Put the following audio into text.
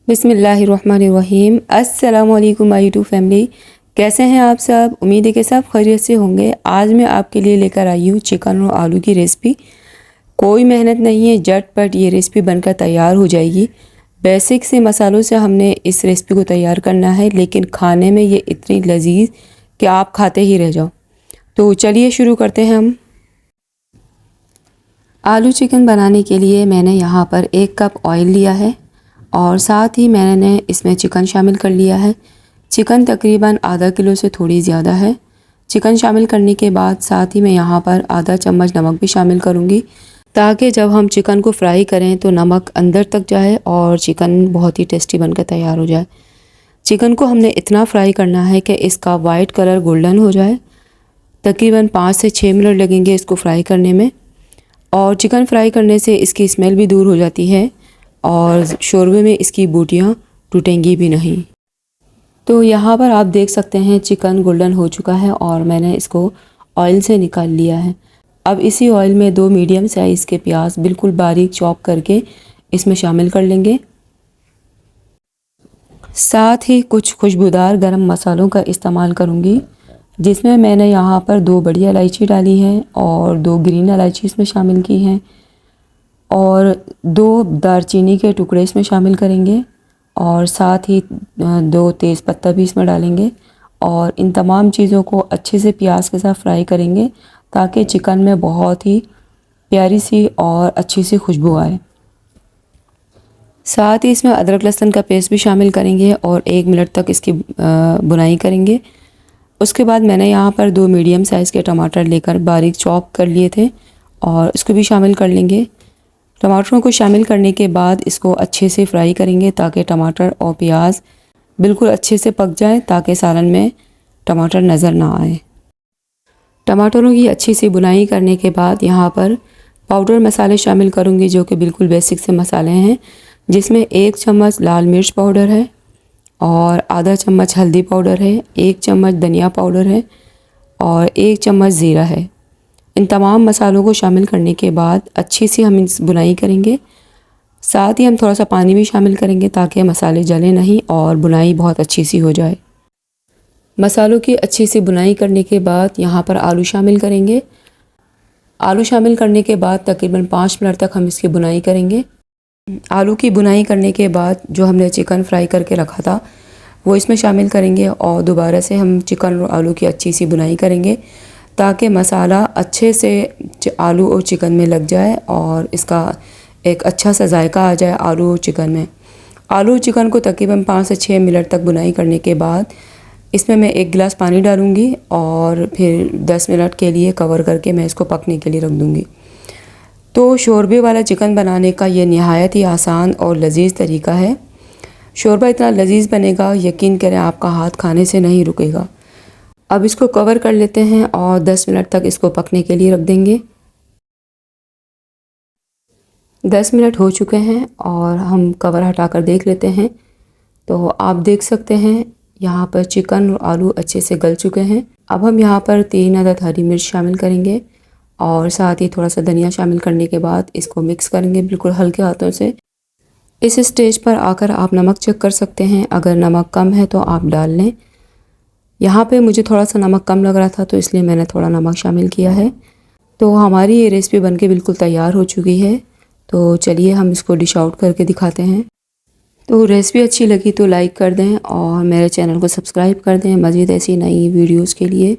बिस्मिल्लाहिर्रहमानिर्रहीम। अस्सलाम वालेकुम माय यूट्यूब फैमिली, कैसे हैं आप सब? उम्मीद है कि सब खैरियत से होंगे। आज मैं आपके लिए लेकर आई हूँ चिकन और आलू की रेसिपी। कोई मेहनत नहीं है, झटपट ये रेसिपी बनकर तैयार हो जाएगी। बेसिक से मसालों से हमने इस रेसिपी को तैयार करना है, लेकिन खाने में ये इतनी लजीज कि आप खाते ही रह जाओ। तो चलिए शुरू करते हैं हम। आलू चिकन बनाने के लिए मैंने यहाँ पर 1 कप ऑयल लिया है और साथ ही मैंने इसमें चिकन शामिल कर लिया है। चिकन तकरीबन आधा किलो से थोड़ी ज़्यादा है। चिकन शामिल करने के बाद साथ ही मैं यहाँ पर आधा चम्मच नमक भी शामिल करूँगी, ताकि जब हम चिकन को फ्राई करें तो नमक अंदर तक जाए और चिकन बहुत ही टेस्टी बनकर तैयार हो जाए। चिकन को हमने इतना फ्राई करना है कि इसका वाइट कलर गोल्डन हो जाए। तकरीबन 5 से 6 मिनट लगेंगे इसको फ्राई करने में, और चिकन फ्राई करने से इसकी स्मेल भी दूर हो जाती है और शोरबे में इसकी बूटियाँ टूटेंगी भी नहीं। तो यहाँ पर आप देख सकते हैं चिकन गोल्डन हो चुका है और मैंने इसको ऑयल से निकाल लिया है। अब इसी ऑयल में 2 मीडियम साइज़ के प्याज बिल्कुल बारीक चॉप करके इसमें शामिल कर लेंगे। साथ ही कुछ खुशबूदार गरम मसालों का इस्तेमाल करूँगी, जिसमें मैंने यहाँ पर 2 बड़ी इलायची डाली है और 2 ग्रीन इलायची इसमें शामिल की हैं और 2 दालचीनी के टुकड़े इसमें शामिल करेंगे और साथ ही 2 तेज़ पत्ता भी इसमें डालेंगे और इन तमाम चीज़ों को अच्छे से प्याज के साथ फ्राई करेंगे, ताकि चिकन में बहुत ही प्यारी सी और अच्छी सी खुशबू आए। साथ ही इसमें अदरक लहसुन का पेस्ट भी शामिल करेंगे और 1 मिनट तक इसकी बुनाई करेंगे। उसके बाद मैंने यहाँ पर 2 मीडियम साइज़ के टमाटर लेकर बारीक चॉप कर लिए थे और इसको भी शामिल कर लेंगे। टमाटरों को शामिल करने के बाद इसको अच्छे से फ्राई करेंगे, ताकि टमाटर और प्याज बिल्कुल अच्छे से पक जाए, ताकि सालन में टमाटर नज़र ना आए। टमाटरों की अच्छी सी बुनाई करने के बाद यहाँ पर पाउडर मसाले शामिल करूँगी, जो कि बिल्कुल बेसिक से मसाले हैं, जिसमें 1 चम्मच लाल मिर्च पाउडर है और आधा चम्मच हल्दी पाउडर है, 1 चम्मच धनिया पाउडर है और 1 चम्मच ज़ीरा है। इन तमाम मसालों को शामिल करने के बाद अच्छी सी हम इस बुनाई करेंगे। साथ ही हम थोड़ा सा पानी भी शामिल करेंगे, ताकि मसाले जले नहीं और बुनाई बहुत अच्छी सी हो जाए। मसालों की अच्छी सी बुनाई करने के बाद यहाँ पर आलू शामिल करेंगे। आलू शामिल करने के बाद तकरीबन 5 मिनट तक हम इसकी बुनाई करेंगे। आलू की बुनाई करने के बाद जो हमने चिकन फ्राई करके रखा था वो इसमें शामिल करेंगे और दोबारा से हम चिकन और आलू की अच्छी सी बुनाई करेंगे, ताकि मसाला अच्छे से आलू और चिकन में लग जाए और इसका एक अच्छा सा जायका आ जाए आलू और चिकन में। आलू और चिकन को तकरीबन 5 से 6 मिनट तक बुनाई करने के बाद इसमें मैं 1 गिलास पानी डालूँगी और फिर 10 मिनट के लिए कवर करके मैं इसको पकने के लिए रख दूँगी। तो शोरबे वाला चिकन बनाने का ये नहायत ही आसान और लजीज तरीका है। शोरबा इतना लजीज बनेगा, यकीन करें आपका हाथ खाने से नहीं रुकेगा। अब इसको कवर कर लेते हैं और 10 मिनट तक इसको पकने के लिए रख देंगे। 10 मिनट हो चुके हैं और हम कवर हटाकर देख लेते हैं। तो आप देख सकते हैं यहाँ पर चिकन और आलू अच्छे से गल चुके हैं। अब हम यहाँ पर 3 अदद हरी मिर्च शामिल करेंगे और साथ ही थोड़ा सा धनिया शामिल करने के बाद इसको मिक्स करेंगे बिल्कुल हल्के हाथों से। इस स्टेज पर आकर आप नमक चेक कर सकते हैं, अगर नमक कम है तो आप डाल लें। यहाँ पे मुझे थोड़ा सा नमक कम लग रहा था, तो इसलिए मैंने थोड़ा नमक शामिल किया है। तो हमारी ये रेसिपी बनके बिल्कुल तैयार हो चुकी है। तो चलिए हम इसको डिश आउट करके दिखाते हैं। तो रेसिपी अच्छी लगी तो लाइक कर दें और मेरे चैनल को सब्सक्राइब कर दें मज़ीद ऐसी नई वीडियोज़ के लिए।